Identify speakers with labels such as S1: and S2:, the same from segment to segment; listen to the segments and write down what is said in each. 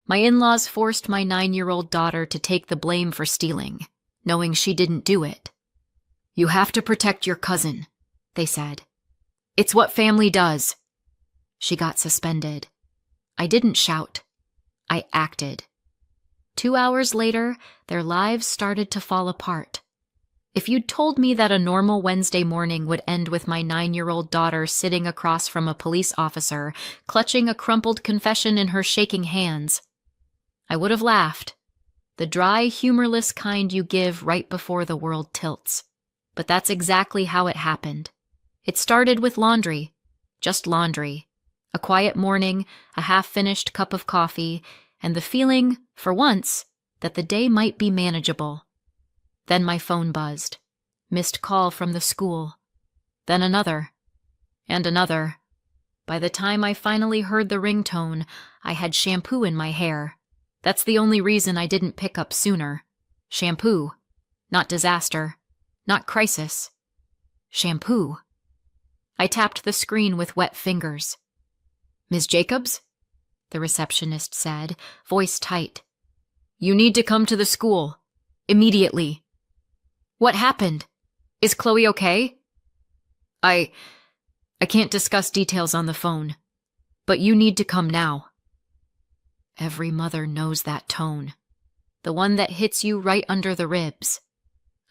S1: My in-laws forced my 9-year-old daughter to take the blame for stealing, knowing she didn't do it. You have to protect your cousin, they said. It's what family does. She got suspended. I didn't shout. I acted. 2 hours later, their lives started to fall apart. If you'd told me that a normal Wednesday morning would end with my 9-year-old daughter sitting across from a police officer, clutching a crumpled confession in her shaking hands, I would have laughed. The dry, humorless kind you give right before the world tilts. But that's exactly how it happened. It started with laundry. Just laundry. A quiet morning, a half-finished cup of coffee, and the feeling, for once, that the day might be manageable. Then my phone buzzed. Missed call from the school. Then another. And another. By the time I finally heard the ringtone, I had shampoo in my hair. That's the only reason I didn't pick up sooner. Shampoo. Not disaster. Not crisis. Shampoo. I tapped the screen with wet fingers. Ms. Jacobs? The receptionist said, voice tight. You need to come to the school. Immediately. What happened? Is Chloe okay? I can't discuss details on the phone, but you need to come now. Every mother knows that tone. The one that hits you right under the ribs.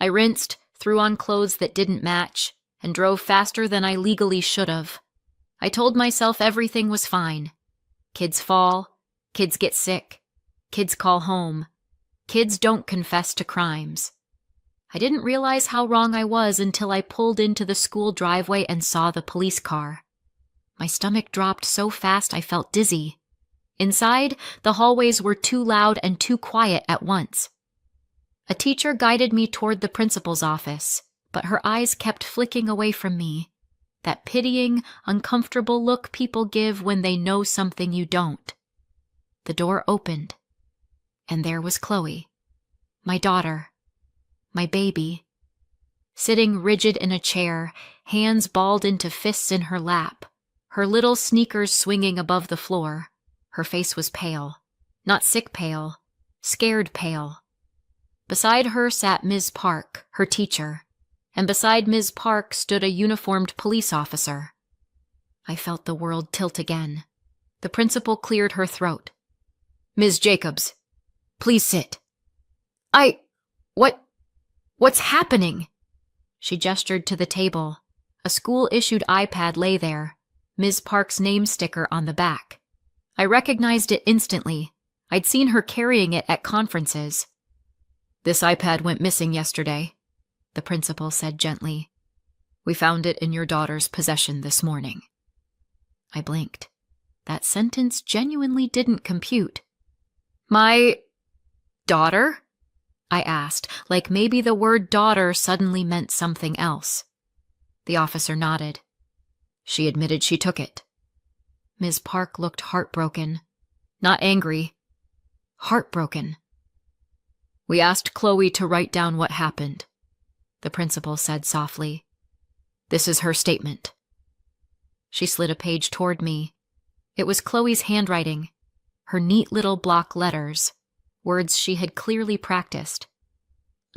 S1: I rinsed, threw on clothes that didn't match, and drove faster than I legally should have. I told myself everything was fine. Kids fall, kids get sick, kids call home, kids don't confess to crimes. I didn't realize how wrong I was until I pulled into the school driveway and saw the police car. My stomach dropped so fast I felt dizzy. Inside, the hallways were too loud and too quiet at once. A teacher guided me toward the principal's office, but her eyes kept flicking away from me. That pitying, uncomfortable look people give when they know something you don't. The door opened, and there was Chloe, my daughter, my baby, sitting rigid in a chair, hands balled into fists in her lap, her little sneakers swinging above the floor. Her face was pale, not sick pale, scared pale. Beside her sat Ms. Park, her teacher, and beside Ms. Park stood a uniformed police officer. I felt the world tilt again. The principal cleared her throat. Ms. Jacobs, please sit. What's happening? She gestured to the table. A school-issued iPad lay there, Ms. Park's name sticker on the back. I recognized it instantly. I'd seen her carrying it at conferences. This iPad went missing yesterday, the principal said gently. We found it in your daughter's possession this morning. I blinked. That sentence genuinely didn't compute. My daughter? I asked, like maybe the word daughter suddenly meant something else. The officer nodded. She admitted she took it. Ms. Park looked heartbroken. Not angry. Heartbroken. We asked Chloe to write down what happened, the principal said softly. This is her statement. She slid a page toward me. It was Chloe's handwriting, her neat little block letters, words she had clearly practiced.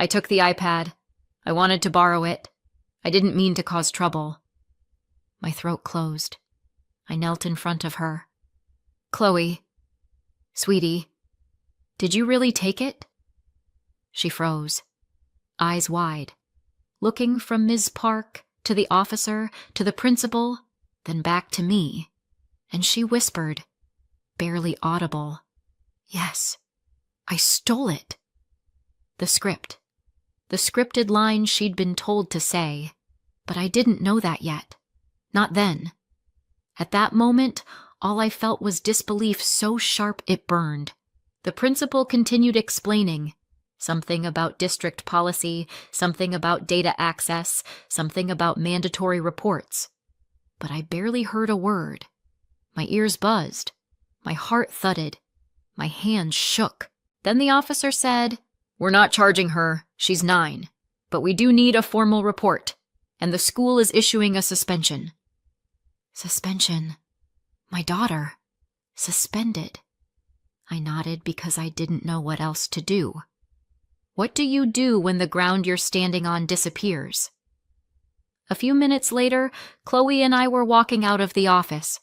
S1: I took the iPad. I wanted to borrow it. I didn't mean to cause trouble. My throat closed. I knelt in front of her. Chloe, sweetie, did you really take it? She froze, eyes wide, looking from Ms. Park to the officer to the principal, then back to me, and she whispered, barely audible, Yes, I stole it. The script. The scripted line she'd been told to say, but I didn't know that yet. Not then. At that moment, all I felt was disbelief so sharp it burned. The principal continued explaining. Something about district policy, something about data access, something about mandatory reports. But I barely heard a word. My ears buzzed. My heart thudded. My hands shook. Then the officer said, We're not charging her. She's 9. But we do need a formal report. And the school is issuing a suspension. Suspension. My daughter. Suspended. I nodded because I didn't know what else to do. What do you do when the ground you're standing on disappears? A few minutes later, Chloe and I were walking out of the office.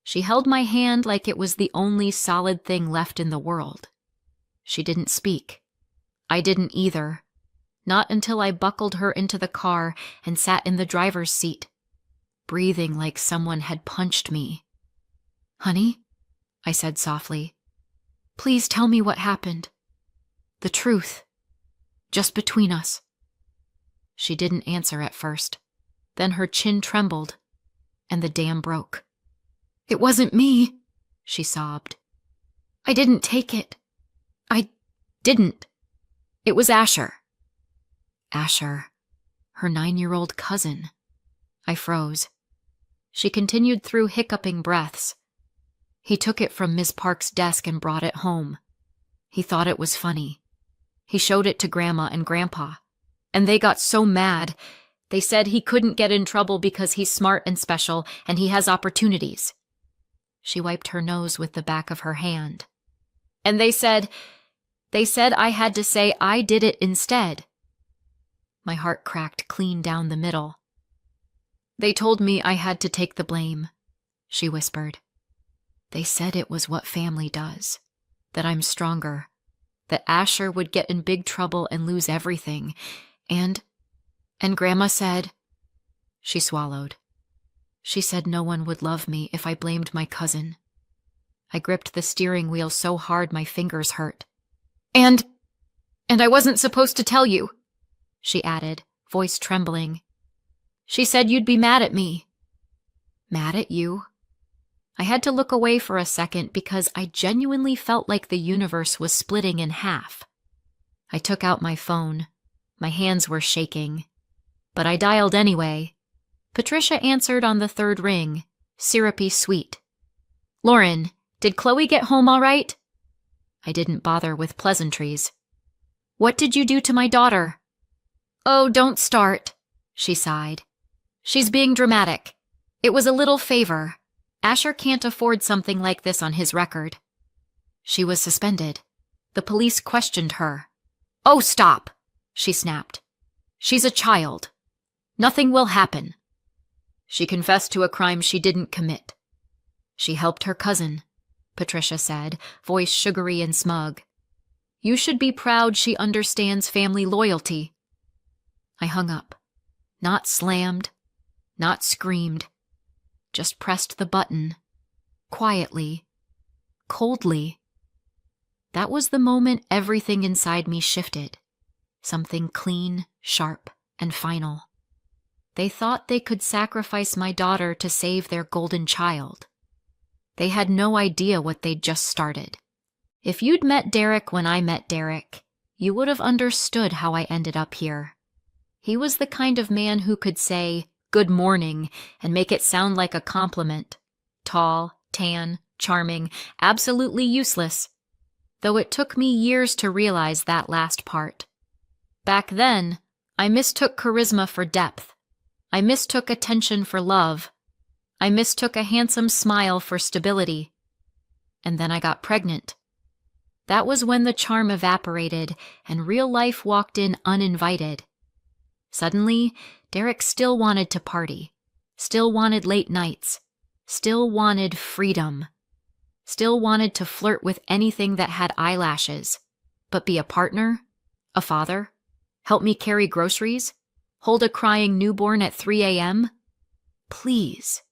S1: She held my hand like it was the only solid thing left in the world. She didn't speak. I didn't either. Not until I buckled her into the car and sat in the driver's seat, breathing like someone had punched me. "Honey," I said softly, "please tell me what happened. The truth. Just between us." She didn't answer at first. Then her chin trembled, and the dam broke. "It wasn't me," she sobbed. "I didn't take it. I didn't. It was Asher." Asher, her 9-year-old cousin. I froze. She continued through hiccuping breaths. "He took it from Miss Park's desk and brought it home. He thought it was funny. He showed it to Grandma and Grandpa, and they got so mad. They said he couldn't get in trouble because he's smart and special and he has opportunities." She wiped her nose with the back of her hand. "And they said I had to say I did it instead." My heart cracked clean down the middle. "They told me I had to take the blame," she whispered. "They said it was what family does, that I'm stronger, that Asher would get in big trouble and lose everything, and Grandma said—" She swallowed. "She said no one would love me if I blamed my cousin." I gripped the steering wheel so hard my fingers hurt. And I wasn't supposed to tell you," she added, voice trembling. "She said you'd be mad at me." "Mad at you?" I had to look away for a second because I genuinely felt like the universe was splitting in half. I took out my phone. My hands were shaking. But I dialed anyway. Patricia answered on the third ring, syrupy sweet. "Lauren, did Chloe get home all right?" I didn't bother with pleasantries. "What did you do to my daughter?" "Oh, don't start," she sighed. "She's being dramatic. It was a little favor. Asher can't afford something like this on his record." She was suspended. The police questioned her. "Oh, stop," she snapped. "She's a child. Nothing will happen." She confessed to a crime she didn't commit. "She helped her cousin," Patricia said, voice sugary and smug. "You should be proud she understands family loyalty." I hung up. Not slammed, not screamed. Just pressed the button. Quietly. Coldly. That was the moment everything inside me shifted. Something clean, sharp, and final. They thought they could sacrifice my daughter to save their golden child. They had no idea what they'd just started. If you'd met Derek when I met Derek, you would have understood how I ended up here. He was the kind of man who could say, "Good morning," and make it sound like a compliment. Tall, tan, charming, absolutely useless. Though it took me years to realize that last part. Back then, I mistook charisma for depth. I mistook attention for love. I mistook a handsome smile for stability. And then I got pregnant. That was when the charm evaporated and real life walked in uninvited. Suddenly, Derek still wanted to party, still wanted late nights, still wanted freedom, still wanted to flirt with anything that had eyelashes, but be a partner, a father, help me carry groceries, hold a crying newborn at 3 a.m. Please.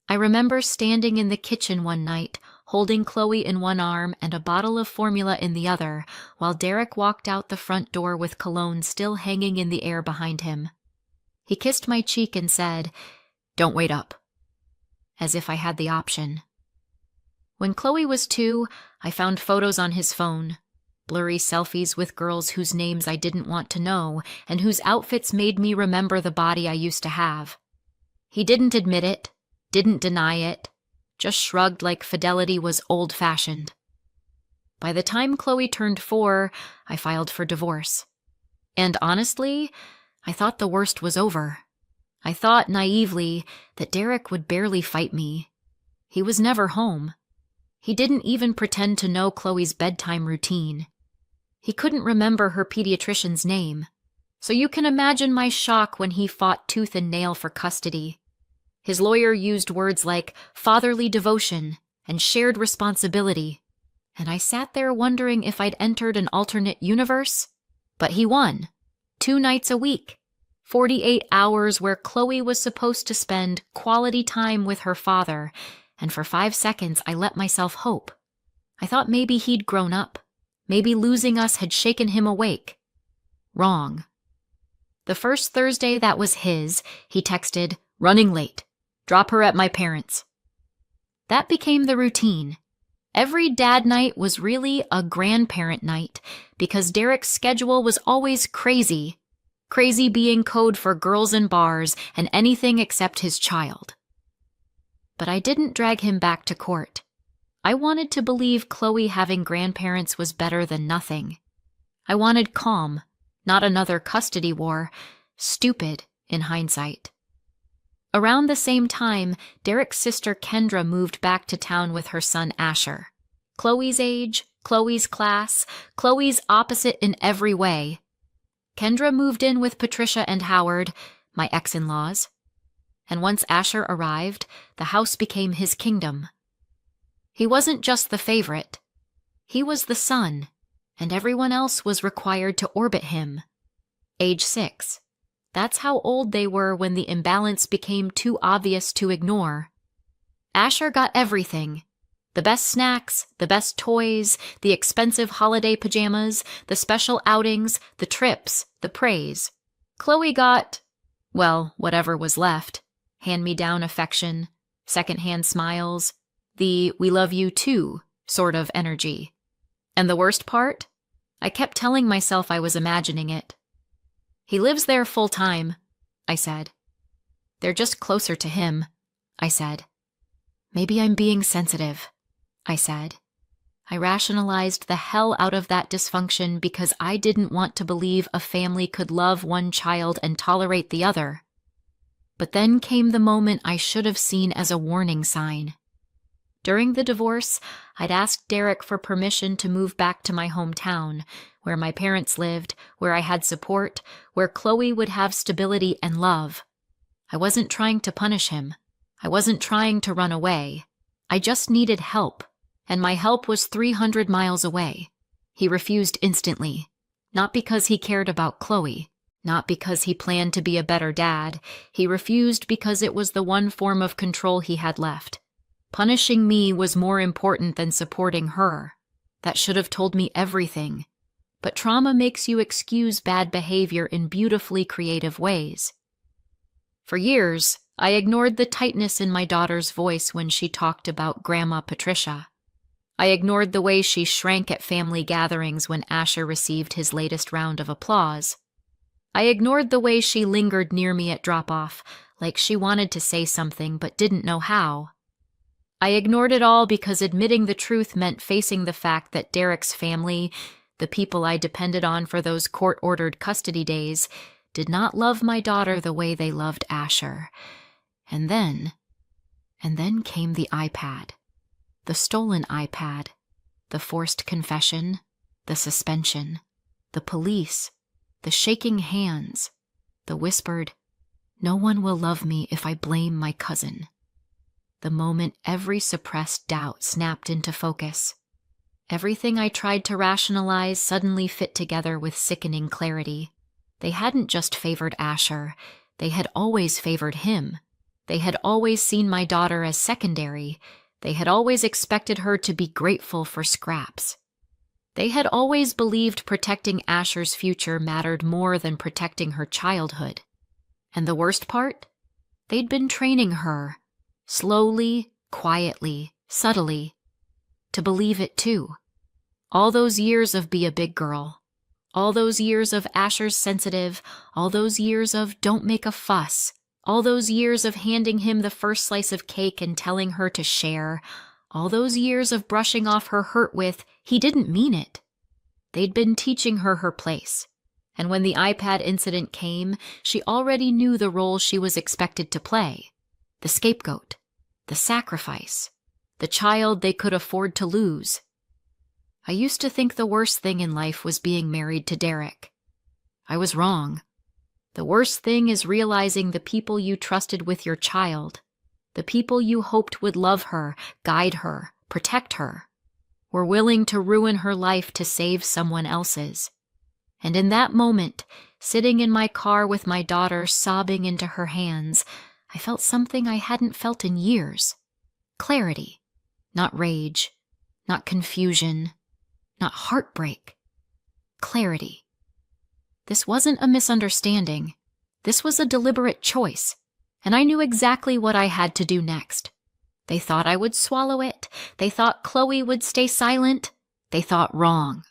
S1: I remember standing in the kitchen one night, holding Chloe in one arm and a bottle of formula in the other, while Derek walked out the front door with cologne still hanging in the air behind him. He kissed my cheek and said, "Don't wait up," as if I had the option. When Chloe was 2, I found photos on his phone, blurry selfies with girls whose names I didn't want to know and whose outfits made me remember the body I used to have. He didn't admit it, didn't deny it, just shrugged like fidelity was old-fashioned. By the time Chloe turned 4, I filed for divorce. And honestly, I thought the worst was over. I thought, naively, that Derek would barely fight me. He was never home. He didn't even pretend to know Chloe's bedtime routine. He couldn't remember her pediatrician's name, so you can imagine my shock when he fought tooth and nail for custody. His lawyer used words like fatherly devotion and shared responsibility, and I sat there wondering if I'd entered an alternate universe. But he won. 2 nights a week, 48 hours where Chloe was supposed to spend quality time with her father, and for 5 seconds I let myself hope. I thought maybe he'd grown up. Maybe losing us had shaken him awake. Wrong. The first Thursday that was his, he texted, "Running late. Drop her at my parents'." That became the routine. Every dad night was really a grandparent night because Derek's schedule was always crazy. Crazy being code for girls and bars and anything except his child. But I didn't drag him back to court. I wanted to believe Chloe having grandparents was better than nothing. I wanted calm, not another custody war. Stupid, in hindsight. Around the same time, Derek's sister Kendra moved back to town with her son Asher. Chloe's age, Chloe's class, Chloe's opposite in every way. Kendra moved in with Patricia and Howard, my ex-in-laws. And once Asher arrived, the house became his kingdom. He wasn't just the favorite. He was the son, and everyone else was required to orbit him. Age 6. That's how old they were when the imbalance became too obvious to ignore. Asher got everything. The best snacks, the best toys, the expensive holiday pajamas, the special outings, the trips, the praise. Chloe got, well, whatever was left. Hand-me-down affection, second-hand smiles, the "we love you too" sort of energy. And the worst part? I kept telling myself I was imagining it. "He lives there full-time," I said. "They're just closer to him," I said. "Maybe I'm being sensitive," I said. I rationalized the hell out of that dysfunction because I didn't want to believe a family could love one child and tolerate the other. But then came the moment I should have seen as a warning sign. During the divorce, I'd asked Derek for permission to move back to my hometown, where my parents lived, where I had support, where Chloe would have stability and love. I wasn't trying to punish him. I wasn't trying to run away. I just needed help, and my help was 300 miles away. He refused instantly, not because he cared about Chloe. Not because he planned to be a better dad. He refused because it was the one form of control he had left. Punishing me was more important than supporting her. That should have told me everything. But trauma makes you excuse bad behavior in beautifully creative ways. For years, I ignored the tightness in my daughter's voice when she talked about Grandma Patricia. I ignored the way she shrank at family gatherings when Asher received his latest round of applause. I ignored the way she lingered near me at drop-off, like she wanted to say something but didn't know how. I ignored it all because admitting the truth meant facing the fact that Derek's family, the people I depended on for those court-ordered custody days, did not love my daughter the way they loved Asher. And then came the iPad. The stolen iPad. The forced confession. The suspension. The police. The shaking hands, the whispered, "No one will love me if I blame my cousin." The moment every suppressed doubt snapped into focus. Everything I tried to rationalize suddenly fit together with sickening clarity. They hadn't just favored Asher, they had always favored him. They had always seen my daughter as secondary. They had always expected her to be grateful for scraps. They had always believed protecting Asher's future mattered more than protecting her childhood. And the worst part? They'd been training her, slowly, quietly, subtly, to believe it too. All those years of be a big girl, all those years of Asher's sensitive, all those years of don't make a fuss, all those years of handing him the first slice of cake and telling her to share, all those years of brushing off her hurt with, he didn't mean it. They'd been teaching her her place. And when the iPad incident came, she already knew the role she was expected to play. The scapegoat. The sacrifice. the child they could afford to lose. I used to think the worst thing in life was being married to Derek. I was wrong. The worst thing is realizing the people you trusted with your child, the people you hoped would love her, guide her, protect her, were willing to ruin her life to save someone else's. And in that moment, sitting in my car with my daughter sobbing into her hands, I felt something I hadn't felt in years. Clarity, not rage, not confusion, not heartbreak. Clarity. This wasn't a misunderstanding. This was a deliberate choice, and I knew exactly what I had to do next. They thought I would swallow it. They thought Chloe would stay silent. They thought wrong.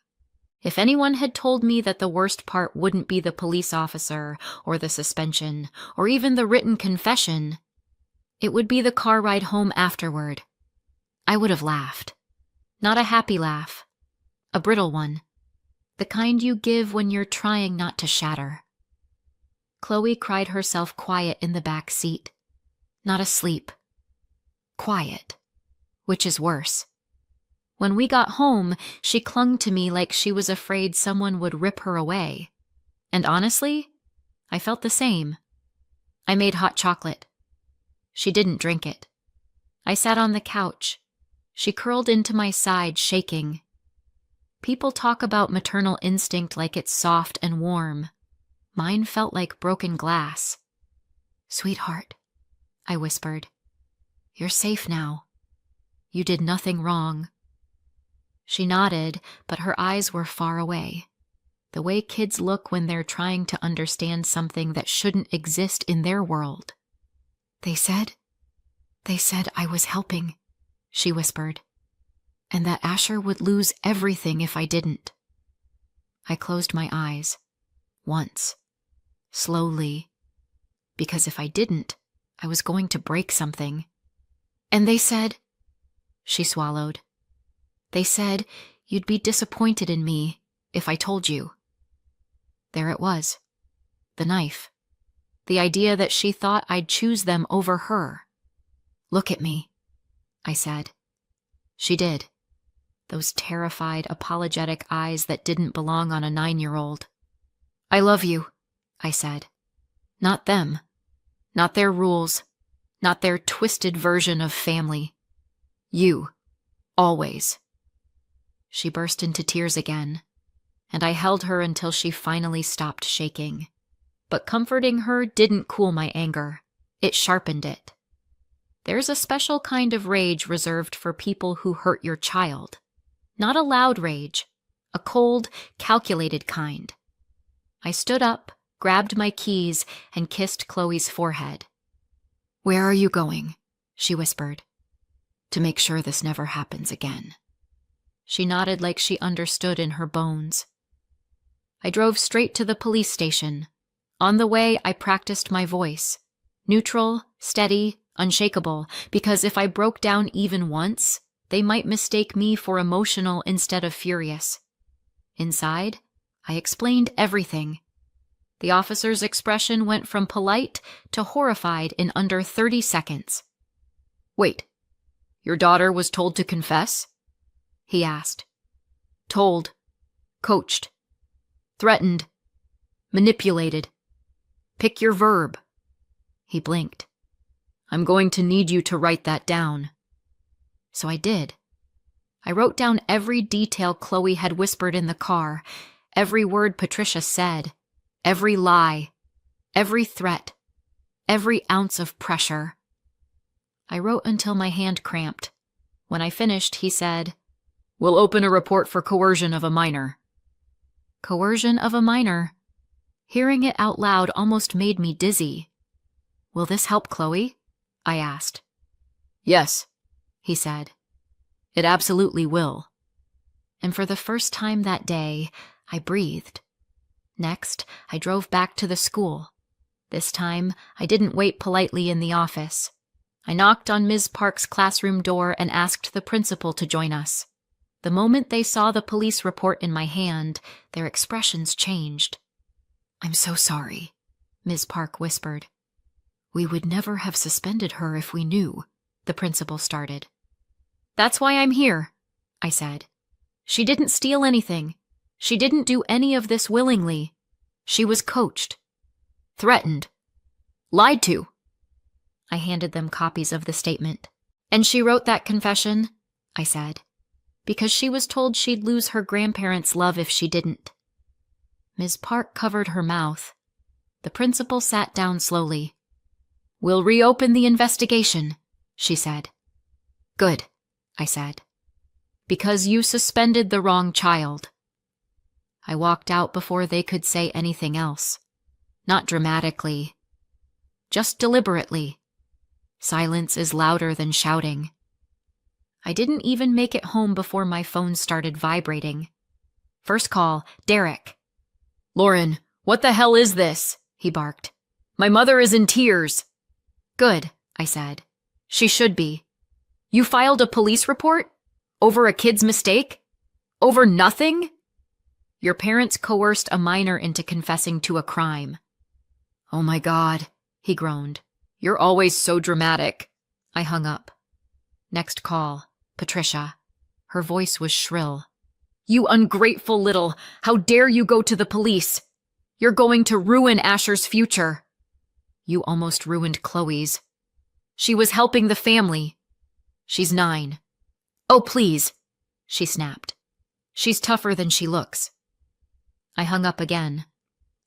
S1: If anyone had told me that the worst part wouldn't be the police officer, or the suspension, or even the written confession, it would be the car ride home afterward, I would have laughed. Not a happy laugh. A brittle one. The kind you give when you're trying not to shatter. Chloe cried herself quiet in the back seat. Not asleep. Quiet. Which is worse. When we got home, she clung to me like she was afraid someone would rip her away. And honestly, I felt the same. I made hot chocolate. She didn't drink it. I sat on the couch. She curled into my side, shaking. People talk about maternal instinct like it's soft and warm. Mine felt like broken glass. "Sweetheart," I whispered, "you're safe now. You did nothing wrong." She nodded, but her eyes were far away, the way kids look when they're trying to understand something that shouldn't exist in their world. They said I was helping," she whispered, "and that Asher would lose everything if I didn't." I closed my eyes. Once. Slowly. Because if I didn't, I was going to break something. "And they said," she swallowed, "they said you'd be disappointed in me if I told you." There it was. The knife. The idea that she thought I'd choose them over her. "Look at me," I said. She did. Those terrified, apologetic eyes that didn't belong on a 9-year-old. "I love you," I said. Not them. Not their rules. Not their twisted version of family. You. Always. She burst into tears again, and I held her until she finally stopped shaking. But comforting her didn't cool my anger. It sharpened it. There's a special kind of rage reserved for people who hurt your child. Not a loud rage, a cold, calculated kind. I stood up, grabbed my keys, and kissed Chloe's forehead. "Where are you going?" she whispered. "To make sure this never happens again." She nodded like she understood in her bones. I drove straight to the police station. On the way, I practiced my voice. Neutral, steady, unshakable, because if I broke down even once, they might mistake me for emotional instead of furious. Inside, I explained everything. The officer's expression went from polite to horrified in under 30 seconds. "Wait, your daughter was told to confess?" he asked. "Told, coached, threatened, manipulated. Pick your verb." He blinked. "I'm going to need you to write that down." So I did. I wrote down every detail Chloe had whispered in the car, every word Patricia said, every lie, every threat, every ounce of pressure. I wrote until my hand cramped. When I finished, he said, "We'll open a report for coercion of a minor." Coercion of a minor. Hearing it out loud almost made me dizzy. "Will this help Chloe?" I asked. "Yes," he said. "It absolutely will." And for the first time that day, I breathed. Next, I drove back to the school. This time, I didn't wait politely in the office. I knocked on Ms. Park's classroom door and asked the principal to join us. The moment they saw the police report in my hand, their expressions changed. "I'm so sorry," Ms. Park whispered. "We would never have suspended her if we knew," the principal started. That's why I'm here, I said. She didn't steal anything. She didn't do any of this willingly. She was coached, threatened, lied to. I handed them copies of the statement. And she wrote that confession, I said, because she was told she'd lose her grandparents' love if she didn't. Ms. Park covered her mouth. The principal sat down slowly. We'll reopen the investigation, she said. Good, I said. Because you suspended the wrong child. I walked out before they could say anything else. Not dramatically. Just deliberately. Silence is louder than shouting. I didn't even make it home before my phone started vibrating. First call, Derek. Lauren, what the hell is this? He barked. My mother is in tears. Good, I said. She should be. You filed a police report? Over a kid's mistake? Over nothing? Your parents coerced a minor into confessing to a crime. Oh my God, he groaned. You're always so dramatic. I hung up. Next call, Patricia. Her voice was shrill. You ungrateful little, how dare you go to the police? You're going to ruin Asher's future. You almost ruined Chloe's. She was helping the family. She's 9. Oh, please, she snapped. She's tougher than she looks. I hung up again.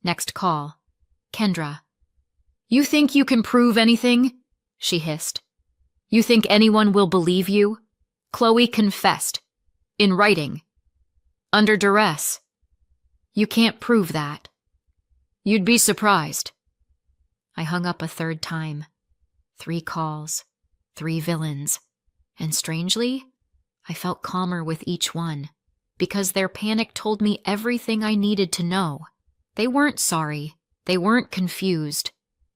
S1: Next call, Kendra. You think you can prove anything? She hissed. You think anyone will believe you? Chloe confessed. In writing. Under duress. You can't prove that. You'd be surprised. I hung up a third time. 3 calls. 3 villains. And strangely, I felt calmer with each one, because their panic told me everything I needed to know. They weren't sorry. They weren't confused.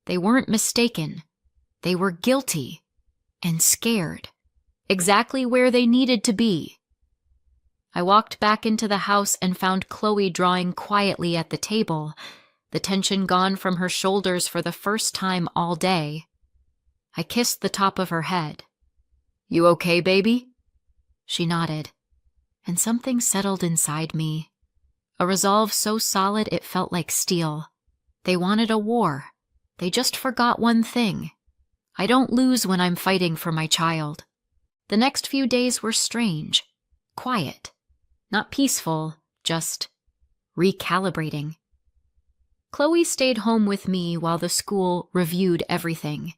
S1: They weren't mistaken. They were guilty and scared, exactly where they needed to be. I walked back into the house and found Chloe drawing quietly at the table, the tension gone from her shoulders for the first time all day. I kissed the top of her head. You okay, baby? She nodded, and something settled inside me. A resolve so solid it felt like steel. They wanted a war. They just forgot one thing. I don't lose when I'm fighting for my child. The next few days were strange, quiet, not peaceful, just recalibrating. Chloe stayed home with me while the school reviewed everything.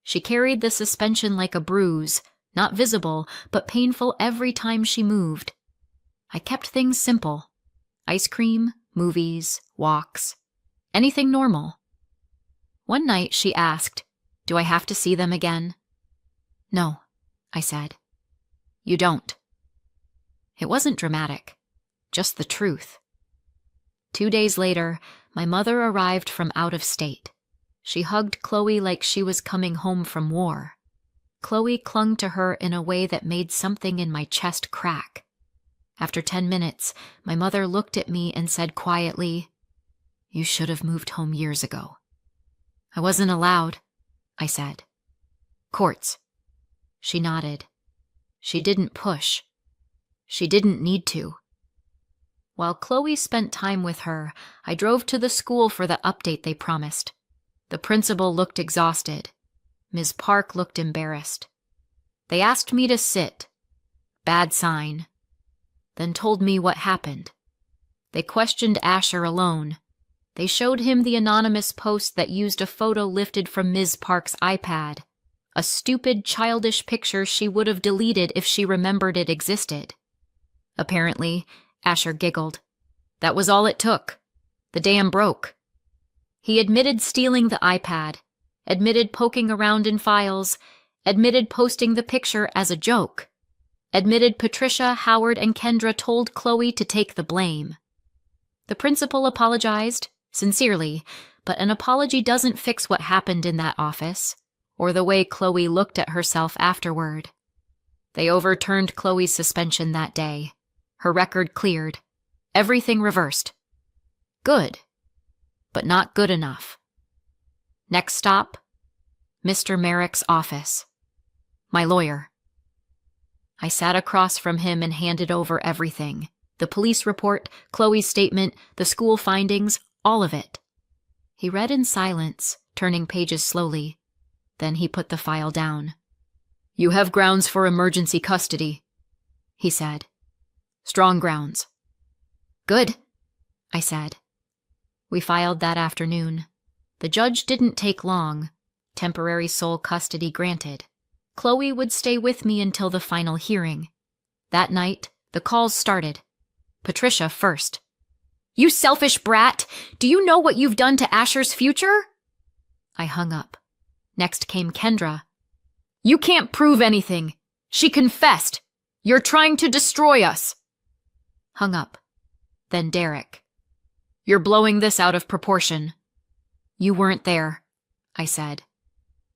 S1: She carried the suspension like a bruise, not visible, but painful every time she moved. I kept things simple. Ice cream, movies, walks, anything normal. One night she asked, do I have to see them again? No, I said. You don't. It wasn't dramatic, just the truth. 2 days later, my mother arrived from out of state. She hugged Chloe like she was coming home from war. Chloe clung to her in a way that made something in my chest crack. After 10 minutes, my mother looked at me and said quietly, You should have moved home years ago. I wasn't allowed, I said. Courts. She nodded. She didn't push. She didn't need to. While Chloe spent time with her, I drove to the school for the update they promised. The principal looked exhausted. Ms. Park looked embarrassed. They asked me to sit. Bad sign. Then told me what happened. They questioned Asher alone. They showed him the anonymous post that used a photo lifted from Ms. Park's iPad. A stupid, childish picture she would have deleted if she remembered it existed. Apparently, Asher giggled. That was all it took. The dam broke. He admitted stealing the iPad, admitted poking around in files, admitted posting the picture as a joke, admitted Patricia, Howard, and Kendra told Chloe to take the blame. The principal apologized, sincerely, but an apology doesn't fix what happened in that office, or the way Chloe looked at herself afterward. They overturned Chloe's suspension that day. Her record cleared. Everything reversed. Good, but not good enough. Next stop, Mr. Merrick's office. My lawyer. I sat across from him and handed over everything. The police report, Chloe's statement, the school findings, all of it. He read in silence, turning pages slowly. Then he put the file down. "You have grounds for emergency custody," he said. "Strong grounds." "Good," I said. We filed that afternoon. The judge didn't take long. Temporary sole custody granted. Chloe would stay with me until the final hearing. That night, the calls started. Patricia first. "You selfish brat! Do you know what you've done to Asher's future?" I hung up. Next came Kendra. "You can't prove anything. She confessed. You're trying to destroy us." Hung up. Then Derek. "You're blowing this out of proportion." "You weren't there," I said.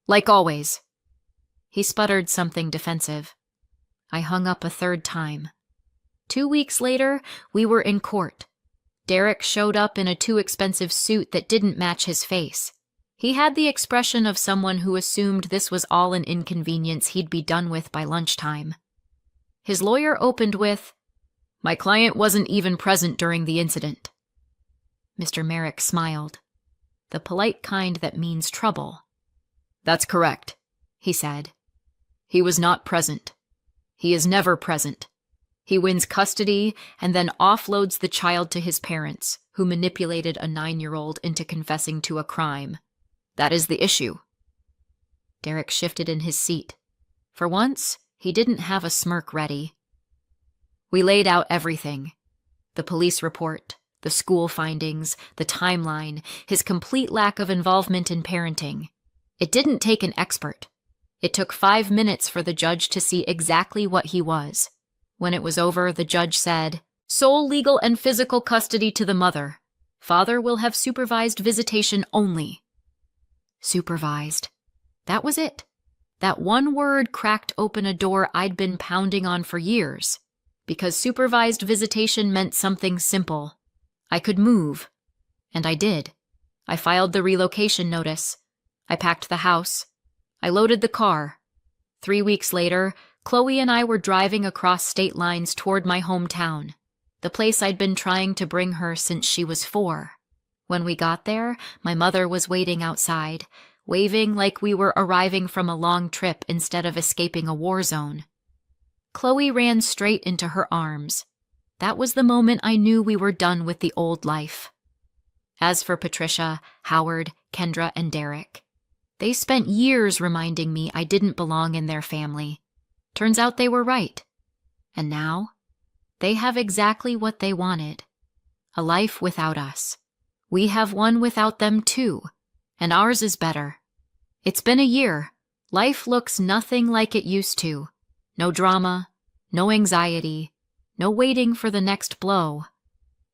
S1: "Like always." He sputtered something defensive. I hung up a third time. 2 weeks later, we were in court. Derek showed up in a too expensive suit that didn't match his face. He had the expression of someone who assumed this was all an inconvenience he'd be done with by lunchtime. His lawyer opened with, "My client wasn't even present during the incident." Mr. Merrick smiled. The polite kind that means trouble. "That's correct," he said. "He was not present. He is never present. He wins custody and then offloads the child to his parents, who manipulated a 9-year-old into confessing to a crime. That is the issue." Derek shifted in his seat. For once, he didn't have a smirk ready. We laid out everything. The police report, the school findings, the timeline, his complete lack of involvement in parenting. It didn't take an expert. It took 5 minutes for the judge to see exactly what he was. When it was over, the judge said, "Sole legal and physical custody to the mother. Father will have supervised visitation only." Supervised. That was it. That one word cracked open a door I'd been pounding on for years. Because supervised visitation meant something simple. I could move. And I did. I filed the relocation notice. I packed the house. I loaded the car. 3 weeks later, Chloe and I were driving across state lines toward my hometown, the place I'd been trying to bring her since she was 4. When we got there, my mother was waiting outside, waving like we were arriving from a long trip instead of escaping a war zone. Chloe ran straight into her arms. That was the moment I knew we were done with the old life. As for Patricia, Howard, Kendra, and Derek, they spent years reminding me I didn't belong in their family. Turns out they were right. And now, they have exactly what they wanted. A life without us. We have one without them too, and ours is better. It's been a year. Life looks nothing like it used to. No drama, no anxiety, no waiting for the next blow.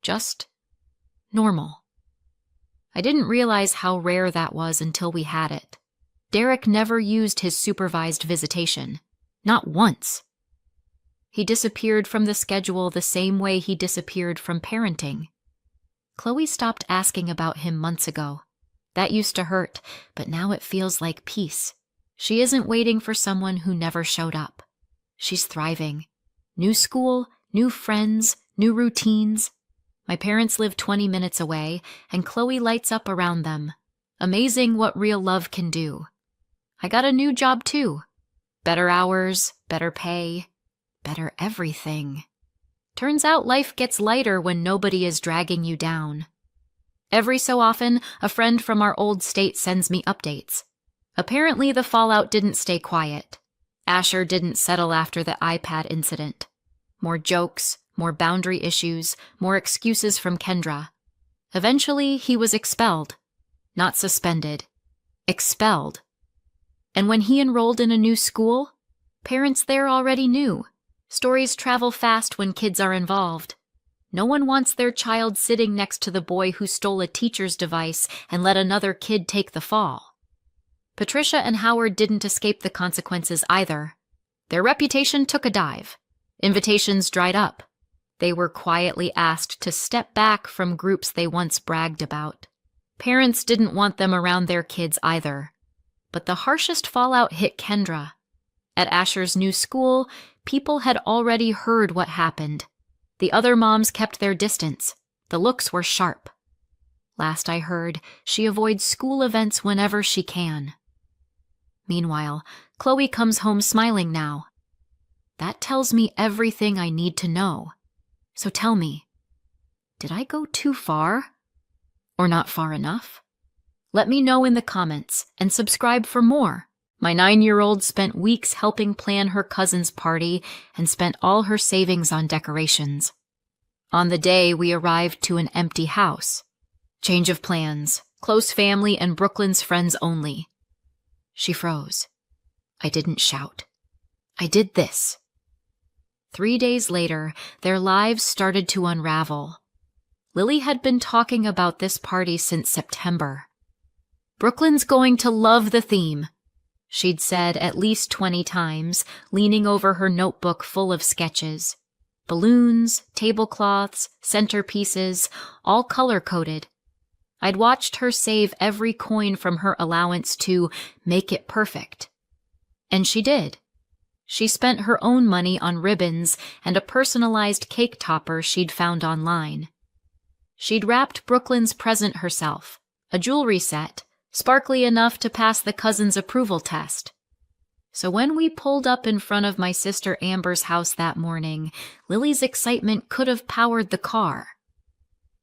S1: Just normal. I didn't realize how rare that was until we had it. Derek never used his supervised visitation. Not once. He disappeared from the schedule the same way he disappeared from parenting. Chloe stopped asking about him months ago. That used to hurt, but now it feels like peace. She isn't waiting for someone who never showed up. She's thriving. New school, new friends, new routines. My parents live 20 minutes away, and Chloe lights up around them. Amazing what real love can do. I got a new job too. Better hours, better pay, better everything. Turns out life gets lighter when nobody is dragging you down. Every so often, a friend from our old state sends me updates. Apparently, the fallout didn't stay quiet. Asher didn't settle after the iPad incident. More jokes, more boundary issues, more excuses from Kendra. Eventually, he was expelled. Not suspended. Expelled. And when he enrolled in a new school, parents there already knew. Stories travel fast when kids are involved. No one wants their child sitting next to the boy who stole a teacher's device and let another kid take the fall. Patricia and Howard didn't escape the consequences either. Their reputation took a dive. Invitations dried up. They were quietly asked to step back from groups they once bragged about. Parents didn't want them around their kids either. But the harshest fallout hit Kendra. At Asher's new school, people had already heard what happened. The other moms kept their distance. The looks were sharp. Last I heard, she avoids school events whenever she can. Meanwhile, Chloe comes home smiling now. That tells me everything I need to know. So tell me, did I go too far? Or not far enough? Let me know in the comments and subscribe for more. My 9-year-old spent weeks helping plan her cousin's party and spent all her savings on decorations. On the day, we arrived to an empty house. Change of plans, close family and Brooklyn's friends only. She froze. I didn't shout. I did this. 3 days later, their lives started to unravel. Lily had been talking about this party since September. Brooklyn's going to love the theme, she'd said at least 20 times, leaning over her notebook full of sketches. Balloons, tablecloths, centerpieces, all color-coded. I'd watched her save every coin from her allowance to make it perfect. And she did. She spent her own money on ribbons and a personalized cake topper she'd found online. She'd wrapped Brooklyn's present herself, a jewelry set, sparkly enough to pass the cousin's approval test. So when we pulled up in front of my sister Amber's house that morning, Lily's excitement could have powered the car.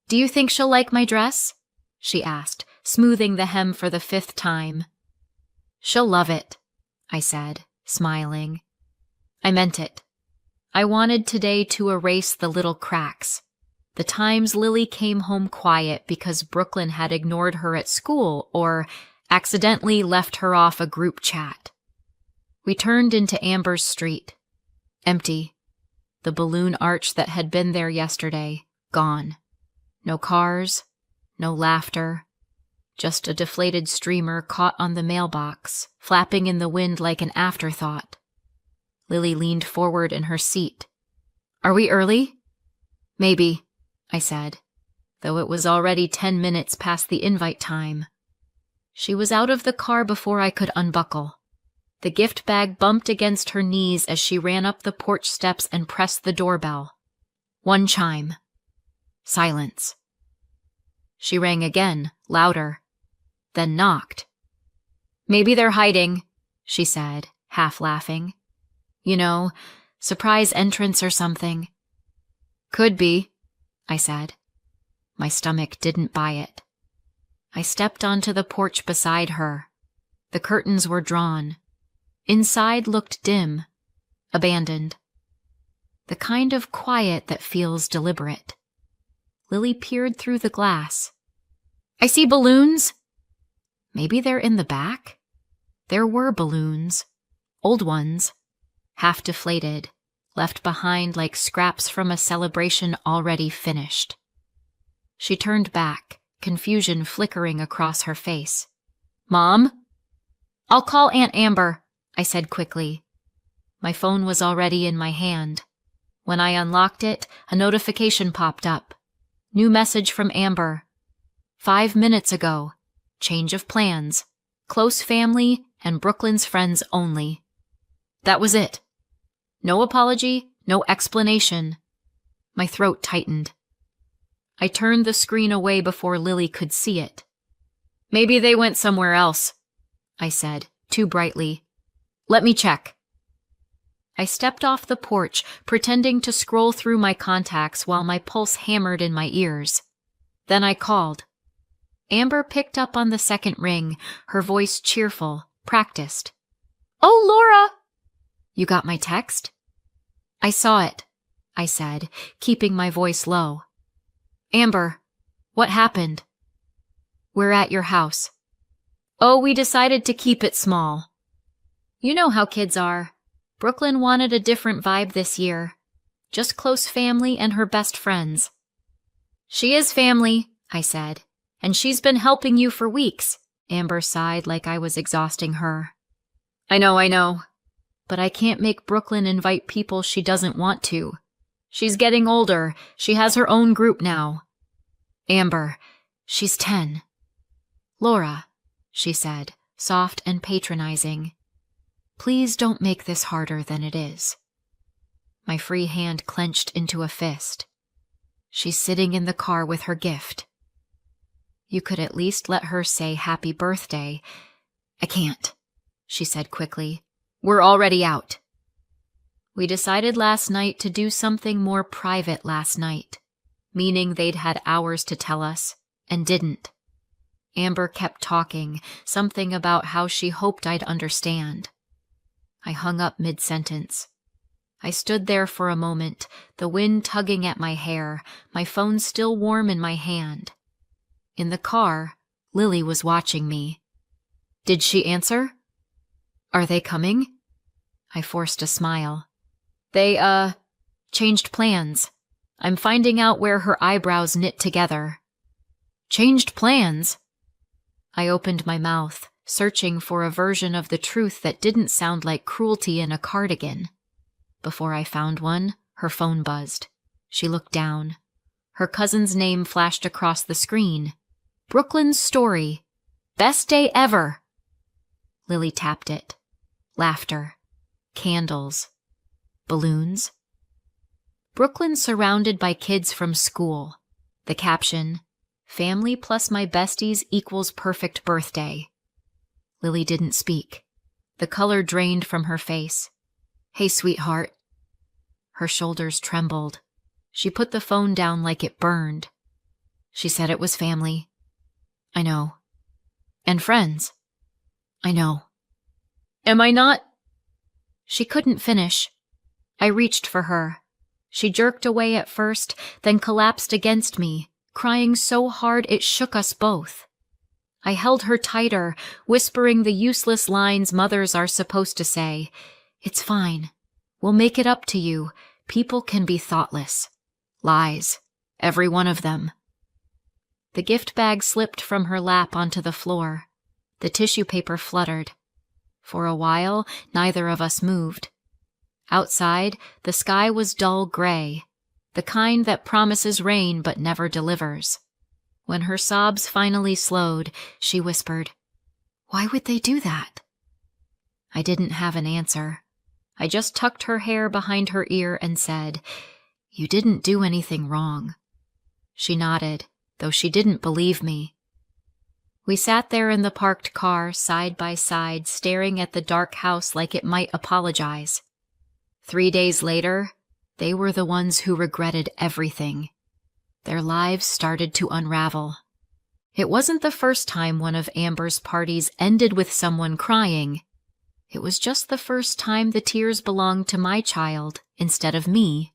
S1: "Do you think she'll like my dress?" she asked, smoothing the hem for the 5th time. "She'll love it," I said, smiling. I meant it. I wanted today to erase the little cracks. The times Lily came home quiet because Brooklyn had ignored her at school or accidentally left her off a group chat. We turned into Amber's street. Empty. The balloon arch that had been there yesterday, gone. No cars, no laughter. Just a deflated streamer caught on the mailbox, flapping in the wind like an afterthought. Lily leaned forward in her seat. "Are we early?" "Maybe," I said, though it was already 10 minutes past the invite time. She was out of the car before I could unbuckle. The gift bag bumped against her knees as she ran up the porch steps and pressed the doorbell. One chime. Silence. She rang again, louder, then knocked. "Maybe they're hiding," she said, half laughing. "You know, surprise entrance or something." "Could be," I said. My stomach didn't buy it. I stepped onto the porch beside her. The curtains were drawn. Inside looked dim, abandoned. The kind of quiet that feels deliberate. Lily peered through the glass. "I see balloons." Maybe they're in the back? There were balloons. Old ones. Half deflated, left behind like scraps from a celebration already finished. She turned back, confusion flickering across her face. "Mom?" "I'll call Aunt Amber," I said quickly. My phone was already in my hand. When I unlocked it, a notification popped up. New message from Amber. 5 minutes ago. Change of plans. Close family and Brooklyn's friends only. That was it. No apology, no explanation. My throat tightened. I turned the screen away before Lily could see it. "Maybe they went somewhere else," I said, too brightly. "Let me check." I stepped off the porch, pretending to scroll through my contacts while my pulse hammered in my ears. Then I called. Amber picked up on the second ring, her voice cheerful, practiced. "Oh, Laura!" "You got my text?" "I saw it," I said, keeping my voice low. "Amber, what happened?" "We're at your house." "Oh, we decided to keep it small. You know how kids are. Brooklyn wanted a different vibe this year. Just close family and her best friends." "She is family," I said, "and she's been helping you for weeks." Amber sighed like I was exhausting her. I know. But I can't make Brooklyn invite people she doesn't want to. She's getting older. She has her own group now." "Amber, she's 10. "Laura," she said, soft and patronizing, "please don't make this harder than it is." My free hand clenched into a fist. She's sitting in the car with her gift. You could at least let her say happy birthday. I can't, she said quickly. We're already out. We decided last night to do something more private last night, meaning they'd had hours to tell us, and didn't. Amber kept talking, something about how she hoped I'd understand. I hung up mid-sentence. I stood there for a moment, the wind tugging at my hair, my phone still warm in my hand. In the car, Lily was watching me. Did she answer? Are they coming? I forced a smile. They, changed plans. I'm finding out where her eyebrows knit together. Changed plans? I opened my mouth, searching for a version of the truth that didn't sound like cruelty in a cardigan. Before I found one, her phone buzzed. She looked down. Her cousin's name flashed across the screen. Brooklyn's story. Best day ever. Lily tapped it. Laughter. Candles. Balloons. Brooklyn surrounded by kids from school. The caption, family plus my besties equals perfect birthday. Lily didn't speak. The color drained from her face. Hey, sweetheart. Her shoulders trembled. She put the phone down like it burned. She said it was family. I know. And friends. I know. Am I not? She couldn't finish. I reached for her. She jerked away at first, then collapsed against me, crying so hard it shook us both. I held her tighter, whispering the useless lines mothers are supposed to say. It's fine. We'll make it up to you. People can be thoughtless. Lies. Every one of them. The gift bag slipped from her lap onto the floor. The tissue paper fluttered. For a while, neither of us moved. Outside, the sky was dull gray, the kind that promises rain but never delivers. When her sobs finally slowed, she whispered, "Why would they do that?" I didn't have an answer. I just tucked her hair behind her ear and said, "You didn't do anything wrong." She nodded, though she didn't believe me. We sat there in the parked car, side by side, staring at the dark house like it might apologize. 3 days later, they were the ones who regretted everything. Their lives started to unravel. It wasn't the first time one of Amber's parties ended with someone crying. It was just the first time the tears belonged to my child instead of me.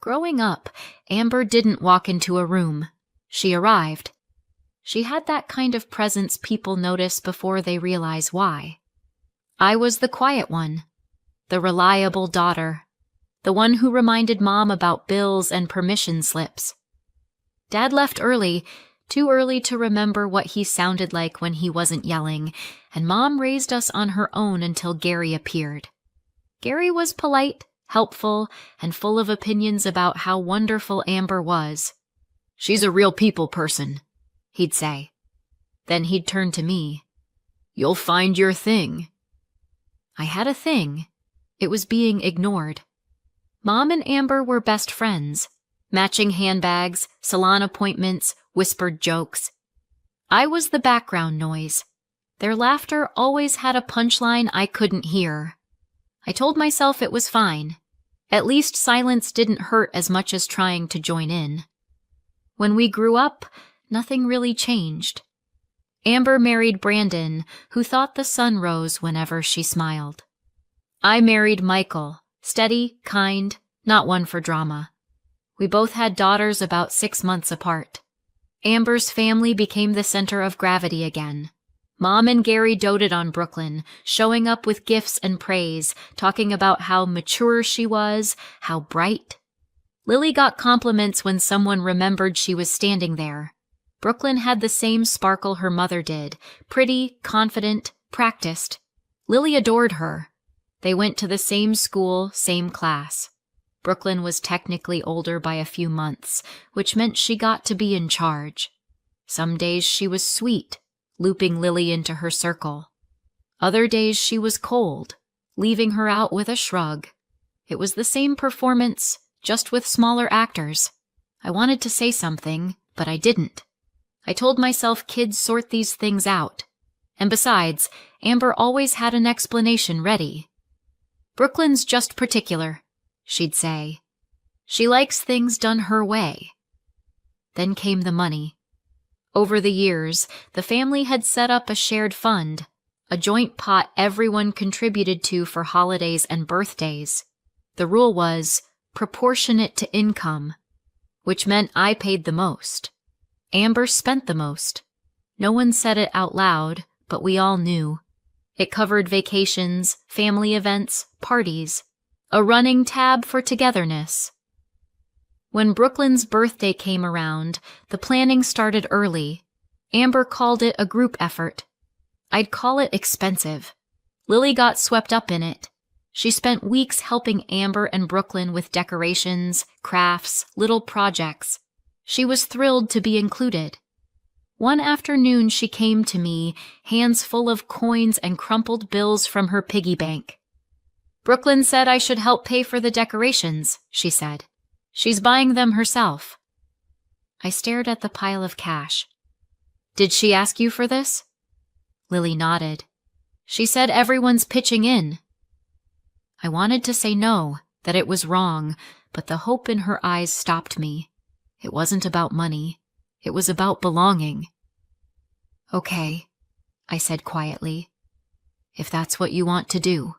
S1: Growing up, Amber didn't walk into a room. She arrived. She had that kind of presence people notice before they realize why. I was the quiet one, the reliable daughter, the one who reminded Mom about bills and permission slips. Dad left early, too early to remember what he sounded like when he wasn't yelling, and Mom raised us on her own until Gary appeared. Gary was polite, helpful, and full of opinions about how wonderful Amber was. "She's a real people person," he'd say. Then he'd turn to me. "You'll find your thing." I had a thing. It was being ignored. Mom and Amber were best friends. Matching handbags, salon appointments, whispered jokes. I was the background noise. Their laughter always had a punchline I couldn't hear. I told myself it was fine. At least silence didn't hurt as much as trying to join in. When we grew up, nothing really changed. Amber married Brandon, who thought the sun rose whenever she smiled. I married Michael, steady, kind, not one for drama. We both had daughters about 6 months apart. Amber's family became the center of gravity again. Mom and Gary doted on Brooklyn, showing up with gifts and praise, talking about how mature she was, how bright. Lily got compliments when someone remembered she was standing there. Brooklyn had the same sparkle her mother did, pretty, confident, practiced. Lily adored her. They went to the same school, same class. Brooklyn was technically older by a few months, which meant she got to be in charge. Some days she was sweet, looping Lily into her circle. Other days she was cold, leaving her out with a shrug. It was the same performance, just with smaller actors. I wanted to say something, but I didn't. I told myself kids sort these things out. And besides, Amber always had an explanation ready. "Brooklyn's just particular," she'd say. "She likes things done her way." Then came the money. Over the years, the family had set up a shared fund, a joint pot everyone contributed to for holidays and birthdays. The rule was proportionate to income, which meant I paid the most. Amber spent the most. No one said it out loud, but we all knew. It covered vacations, family events, parties, a running tab for togetherness. When Brooklyn's birthday came around, the planning started early. Amber called it a group effort. I'd call it expensive. Lily got swept up in it. She spent weeks helping Amber and Brooklyn with decorations, crafts, little projects. She was thrilled to be included. One afternoon she came to me, hands full of coins and crumpled bills from her piggy bank. "Brooklyn said I should help pay for the decorations," she said. "She's buying them herself." I stared at the pile of cash. "Did she ask you for this?" Lily nodded. "She said everyone's pitching in." I wanted to say no, that it was wrong, but the hope in her eyes stopped me. It wasn't about money. It was about belonging. "Okay," I said quietly, "if that's what you want to do."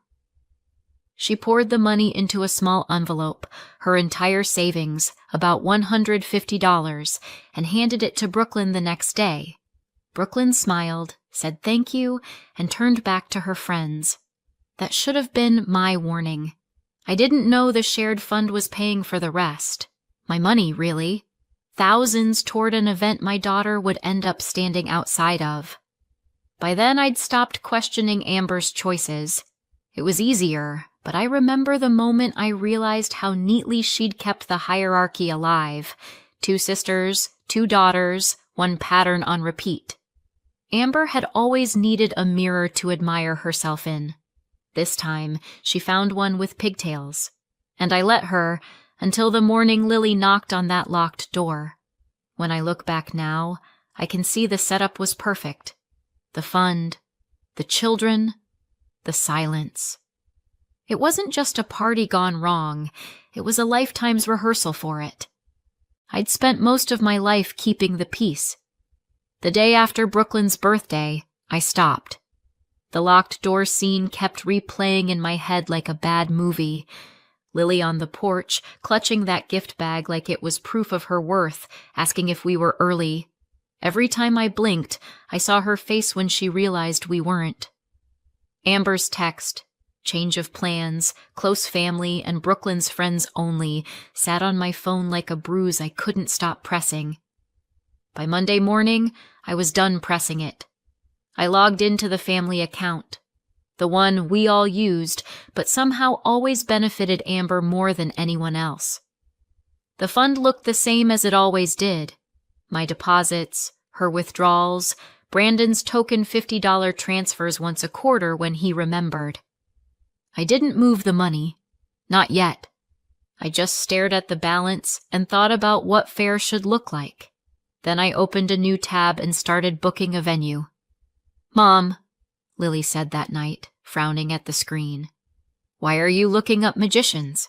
S1: She poured the money into a small envelope, her entire savings, about $150, and handed it to Brooklyn the next day. Brooklyn smiled, said thank you, and turned back to her friends. That should have been my warning. I didn't know the shared fund was paying for the rest. My money, really. Thousands toward an event my daughter would end up standing outside of. By then I'd stopped questioning Amber's choices. It was easier, but I remember the moment I realized how neatly she'd kept the hierarchy alive. 2 sisters, 2 daughters, one pattern on repeat. Amber had always needed a mirror to admire herself in. This time, she found one with pigtails. And I let her, until the morning Lily knocked on that locked door. When I look back now, I can see the setup was perfect. The fund, the children, the silence. It wasn't just a party gone wrong, it was a lifetime's rehearsal for it. I'd spent most of my life keeping the peace. The day after Brooklyn's birthday, I stopped. The locked door scene kept replaying in my head like a bad movie. Lily on the porch, clutching that gift bag like it was proof of her worth, asking if we were early. Every time I blinked, I saw her face when she realized we weren't. Amber's text, change of plans, close family, and Brooklyn's friends only, sat on my phone like a bruise I couldn't stop pressing. By Monday morning, I was done pressing it. I logged into the family account, the one we all used, but somehow always benefited Amber more than anyone else. The fund looked the same as it always did. My deposits, her withdrawals, Brandon's token $50 transfers once a quarter when he remembered. I didn't move the money. Not yet. I just stared at the balance and thought about what fair should look like. Then I opened a new tab and started booking a venue. "Mom," Lily said that night, frowning at the screen, "why are you looking up magicians?"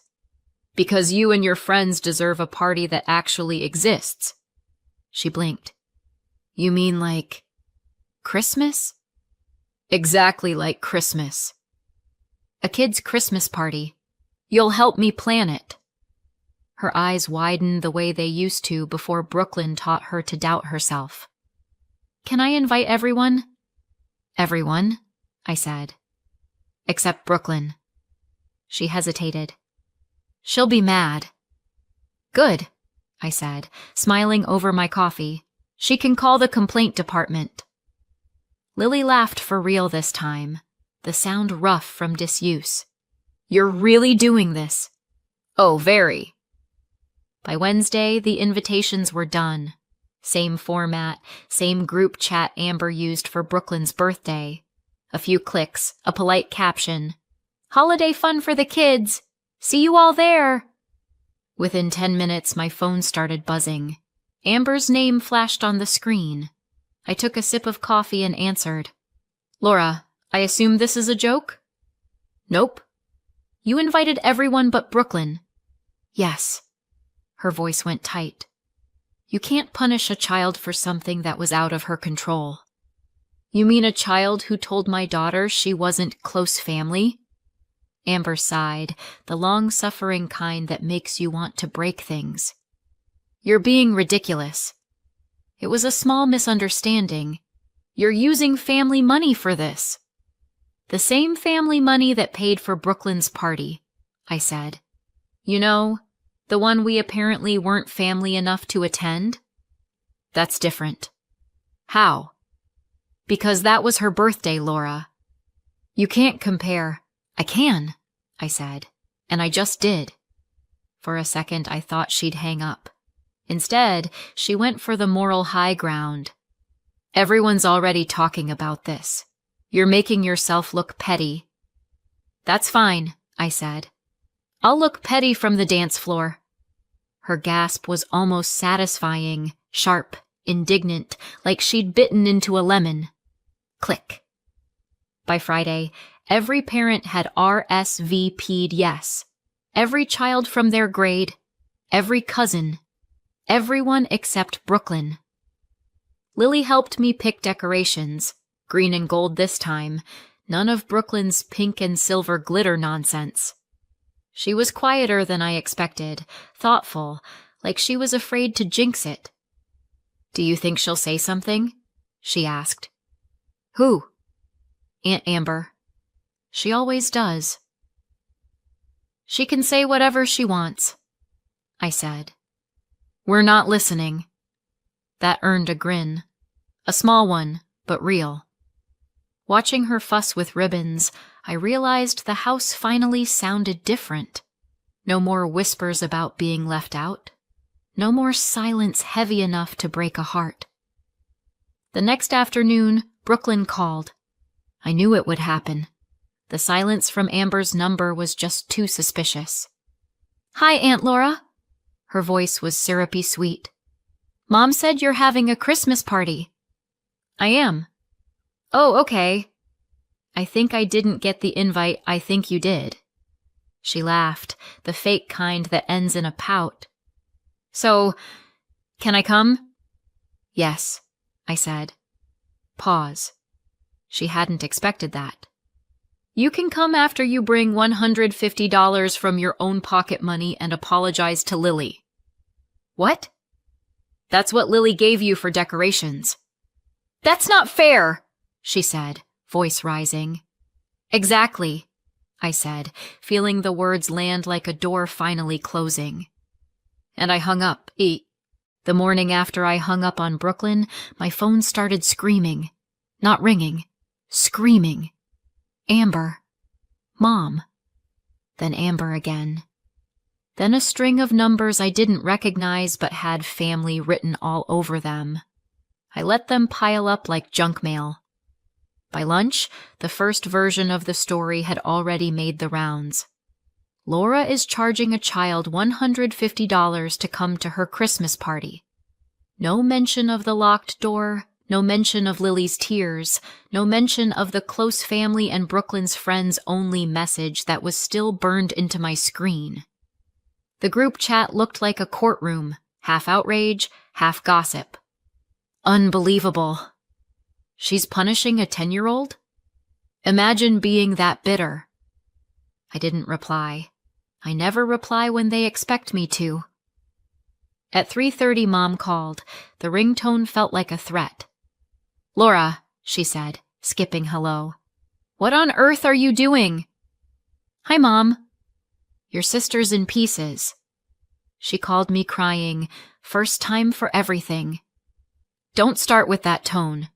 S1: "Because you and your friends deserve a party that actually exists." She blinked. "You mean like Christmas?" "Exactly like Christmas. A kid's Christmas party. You'll help me plan it." Her eyes widened the way they used to before Brooklyn taught her to doubt herself. "Can I invite everyone?" "Everyone," I said. "Except Brooklyn." She hesitated. "She'll be mad." "Good," I said, smiling over my coffee. "She can call the complaint department." Lily laughed for real this time, the sound rough from disuse. "You're really doing this?" "Oh, very." By Wednesday, the invitations were done. Same format, same group chat Amber used for Brooklyn's birthday. A few clicks, a polite caption. "Holiday fun for the kids," See you all there. Within 10 minutes, my phone started buzzing. Amber's name flashed on the screen. I took a sip of coffee and answered. Laura, I assume this is a joke? Nope. You invited everyone but Brooklyn. Yes. Her voice went tight. You can't punish a child for something that was out of her control. You mean a child who told my daughter she wasn't close family? Amber sighed, the long-suffering kind that makes you want to break things. You're being ridiculous. It was a small misunderstanding. You're using family money for this. The same family money that paid for Brooklyn's party, I said. You know, the one we apparently weren't family enough to attend? That's different. How? Because that was her birthday, Laura. You can't compare. I can, I said, and I just did. For a second, I thought she'd hang up. Instead, she went for the moral high ground. Everyone's already talking about this. You're making yourself look petty. That's fine, I said. I'll look petty from the dance floor. Her gasp was almost satisfying, sharp, indignant, like she'd bitten into a lemon. Click. By Friday, every parent had RSVP'd yes. Every child from their grade, every cousin, everyone except Brooklyn. Lily helped me pick decorations, green and gold this time, none of Brooklyn's pink and silver glitter nonsense. She was quieter than I expected, thoughtful, like she was afraid to jinx it. Do you think she'll say something? She asked. Who? Aunt Amber. She always does. She can say whatever she wants, I said. We're not listening. That earned a grin. A small one, but real. Watching her fuss with ribbons, I realized the house finally sounded different. No more whispers about being left out. No more silence heavy enough to break a heart. The next afternoon, Brooklyn called. I knew it would happen. The silence from Amber's number was just too suspicious. Hi, Aunt Laura. Her voice was syrupy sweet. Mom said you're having a Christmas party. I am. Oh, okay. I think I didn't get the invite. I think you did. She laughed, the fake kind that ends in a pout. So, can I come? Yes, I said. Pause. She hadn't expected that. You can come after you bring $150 from your own pocket money and apologize to Lily. What? That's what Lily gave you for decorations. That's not fair, she said, voice rising. Exactly, I said, feeling the words land like a door finally closing. And I hung up. The morning after I hung up on Brooklyn, my phone started screaming. Not ringing. Screaming. Amber. Mom. Then Amber again. Then a string of numbers I didn't recognize but had family written all over them. I let them pile up like junk mail. By lunch, the first version of the story had already made the rounds. Laura is charging a child $150 to come to her Christmas party. No mention of the locked door, no mention of Lily's tears, no mention of the close family and Brooklyn's friends only message that was still burned into my screen. The group chat looked like a courtroom, half outrage, half gossip. Unbelievable. She's punishing a 10-year-old? Imagine being that bitter. I didn't reply. I never reply when they expect me to. At 3:30, Mom called. The ringtone felt like a threat. Laura, she said, skipping hello. What on earth are you doing? Hi, Mom. Your sister's in pieces. She called me crying, first time for everything. Don't start with that tone.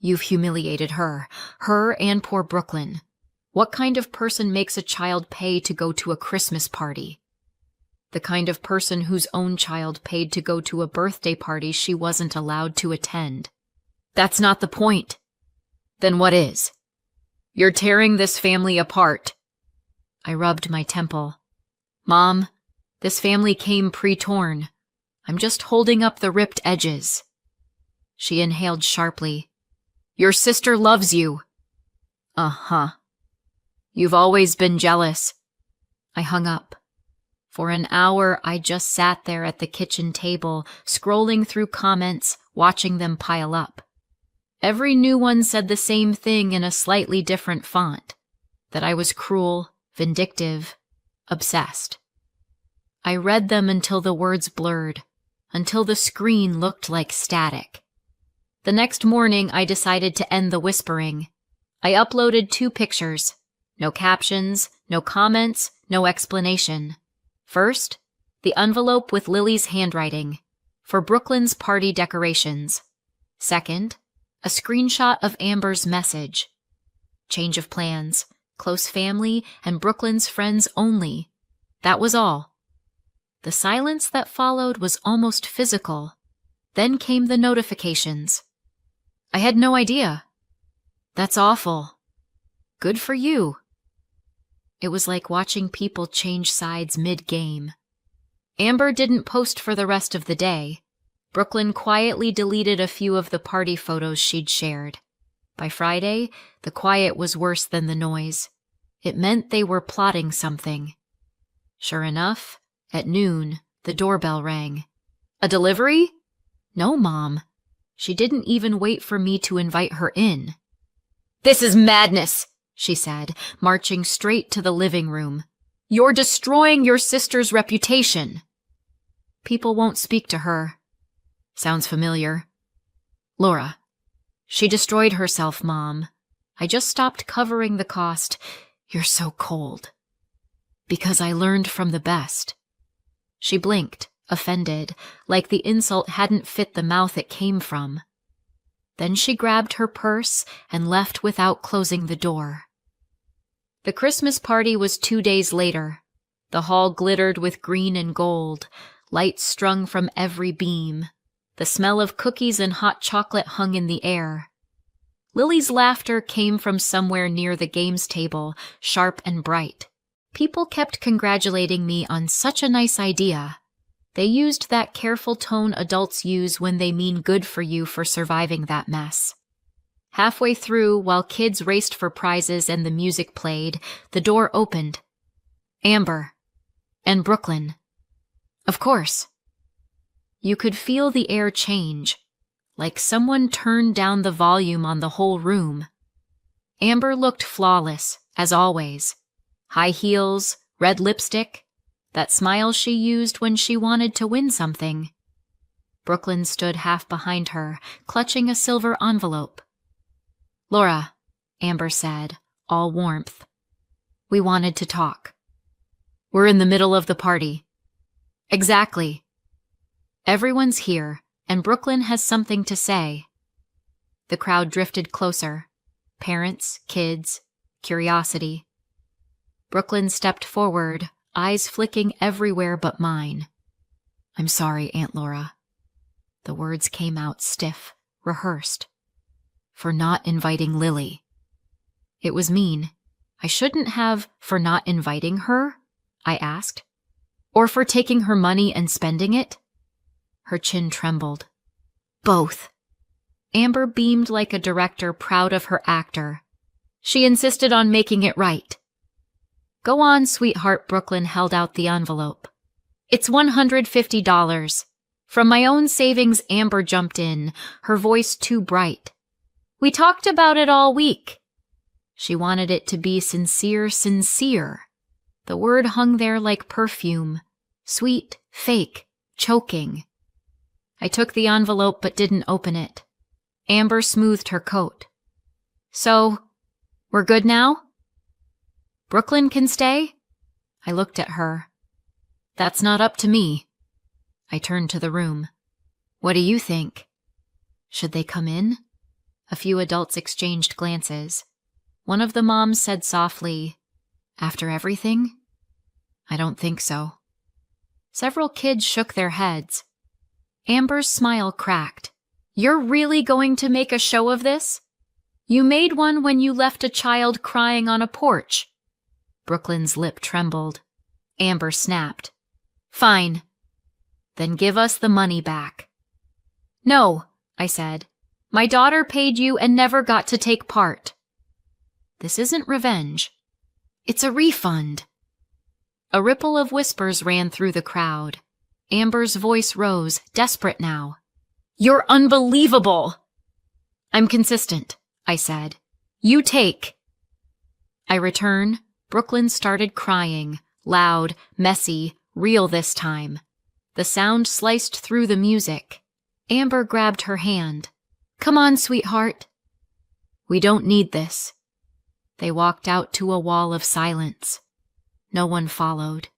S1: You've humiliated her and poor Brooklyn. What kind of person makes a child pay to go to a Christmas party? The kind of person whose own child paid to go to a birthday party she wasn't allowed to attend. That's not the point. Then what is? You're tearing this family apart. I rubbed my temple. Mom, this family came pre-torn. I'm just holding up the ripped edges. She inhaled sharply. Your sister loves you. Uh-huh. You've always been jealous. I hung up. For an hour, I just sat there at the kitchen table, scrolling through comments, watching them pile up. Every new one said the same thing in a slightly different font, that I was cruel, vindictive, obsessed. I read them until the words blurred, until the screen looked like static. The next morning, I decided to end the whispering. I uploaded 2 pictures. No captions, no comments, no explanation. First, the envelope with Lily's handwriting, for Brooklyn's party decorations. Second, a screenshot of Amber's message. Change of plans, close family, and Brooklyn's friends only. That was all. The silence that followed was almost physical. Then came the notifications. I had no idea. That's awful. Good for you. It was like watching people change sides mid-game. Amber didn't post for the rest of the day. Brooklyn quietly deleted a few of the party photos she'd shared. By Friday, the quiet was worse than the noise. It meant they were plotting something. Sure enough, at noon, the doorbell rang. A delivery? No, Mom. She didn't even wait for me to invite her in. This is madness, she said, marching straight to the living room. You're destroying your sister's reputation. People won't speak to her. Sounds familiar. Laura. She destroyed herself, Mom. I just stopped covering the cost. You're so cold. Because I learned from the best. She blinked, offended, like the insult hadn't fit the mouth it came from. Then she grabbed her purse and left without closing the door. The Christmas party was 2 days later. The hall glittered with green and gold, lights strung from every beam. The smell of cookies and hot chocolate hung in the air. Lily's laughter came from somewhere near the games table, sharp and bright. People kept congratulating me on such a nice idea. They used that careful tone adults use when they mean good for you for surviving that mess. Halfway through, while kids raced for prizes and the music played, the door opened. Amber. And Brooklyn. Of course. You could feel the air change, like someone turned down the volume on the whole room. Amber looked flawless, as always. High heels, red lipstick, that smile she used when she wanted to win something. Brooklyn stood half behind her, clutching a silver envelope. Laura, Amber said, all warmth. We wanted to talk. We're in the middle of the party. Exactly. Everyone's here, and Brooklyn has something to say. The crowd drifted closer. Parents, kids, curiosity. Brooklyn stepped forward, eyes flicking everywhere but mine. I'm sorry, Aunt Laura. The words came out stiff, rehearsed. For not inviting Lily. It was mean. I shouldn't have for not inviting her, I asked. Or for taking her money and spending it? Her chin trembled. Both. Amber beamed like a director proud of her actor. She insisted on making it right. Go on, sweetheart. Brooklyn held out the envelope. It's $150. From my own savings, Amber jumped in, her voice too bright. We talked about it all week. She wanted it to be sincere, sincere. The word hung there like perfume. Sweet, fake, choking. I took the envelope but didn't open it. Amber smoothed her coat. So, we're good now? Brooklyn can stay? I looked at her. That's not up to me. I turned to the room. What do you think? Should they come in? A few adults exchanged glances. One of the moms said softly, After everything? I don't think so. Several kids shook their heads. Amber's smile cracked. You're really going to make a show of this? You made one when you left a child crying on a porch. Brooklyn's lip trembled. Amber snapped. Fine. Then give us the money back. No, I said. My daughter paid you and never got to take part. This isn't revenge. It's a refund. A ripple of whispers ran through the crowd. Amber's voice rose, desperate now. You're unbelievable! I'm consistent, I said. You take. I return. Brooklyn started crying, loud, messy, real this time. The sound sliced through the music. Amber grabbed her hand. Come on, sweetheart. We don't need this. They walked out to a wall of silence. No one followed.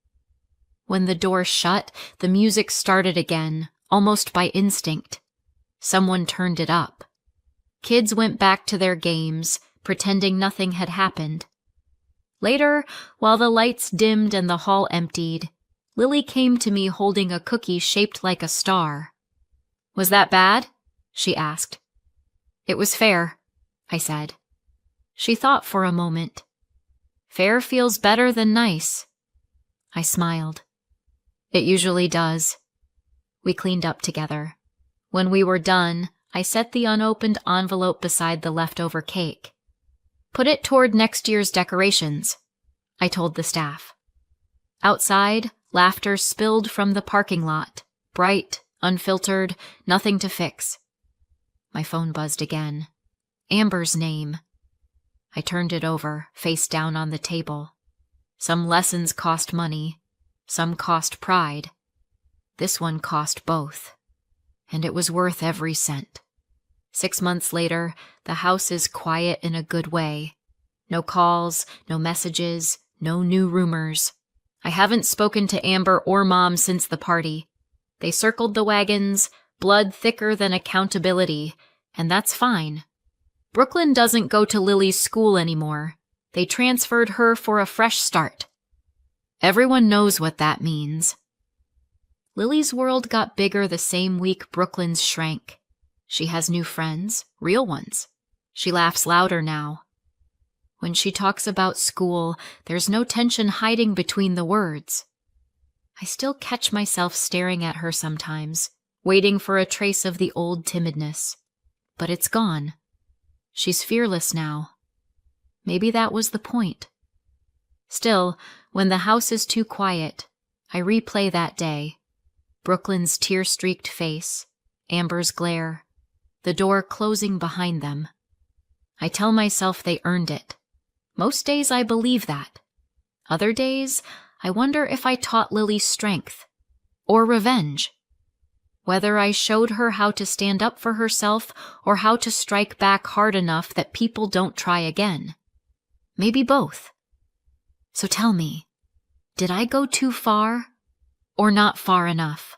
S1: When the door shut, the music started again, almost by instinct. Someone turned it up. Kids went back to their games, pretending nothing had happened. Later, while the lights dimmed and the hall emptied, Lily came to me holding a cookie shaped like a star. Was that bad? She asked. It was fair, I said. She thought for a moment. Fair feels better than nice. I smiled. It usually does. We cleaned up together. When we were done, I set the unopened envelope beside the leftover cake. Put it toward next year's decorations, I told the staff. Outside, laughter spilled from the parking lot, bright, unfiltered, nothing to fix. My phone buzzed again. Amber's name. I turned it over, face down on the table. Some lessons cost money. Some cost pride. This one cost both. And it was worth every cent. 6 months later, the house is quiet in a good way. No calls, no messages, no new rumors. I haven't spoken to Amber or Mom since the party. They circled the wagons, blood thicker than accountability, and that's fine. Brooklyn doesn't go to Lily's school anymore. They transferred her for a fresh start. Everyone knows what that means. Lily's world got bigger the same week Brooklyn's shrank. She has new friends, real ones. She laughs louder now. When she talks about school, there's no tension hiding between the words. I still catch myself staring at her sometimes, waiting for a trace of the old timidness. But it's gone. She's fearless now. Maybe that was the point. Still, when the house is too quiet, I replay that day. Brooklyn's tear-streaked face, Amber's glare, the door closing behind them. I tell myself they earned it. Most days I believe that. Other days, I wonder if I taught Lily strength or revenge. Whether I showed her how to stand up for herself or how to strike back hard enough that people don't try again. Maybe both. So tell me, did I go too far or not far enough?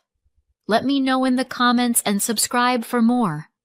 S1: Let me know in the comments and subscribe for more.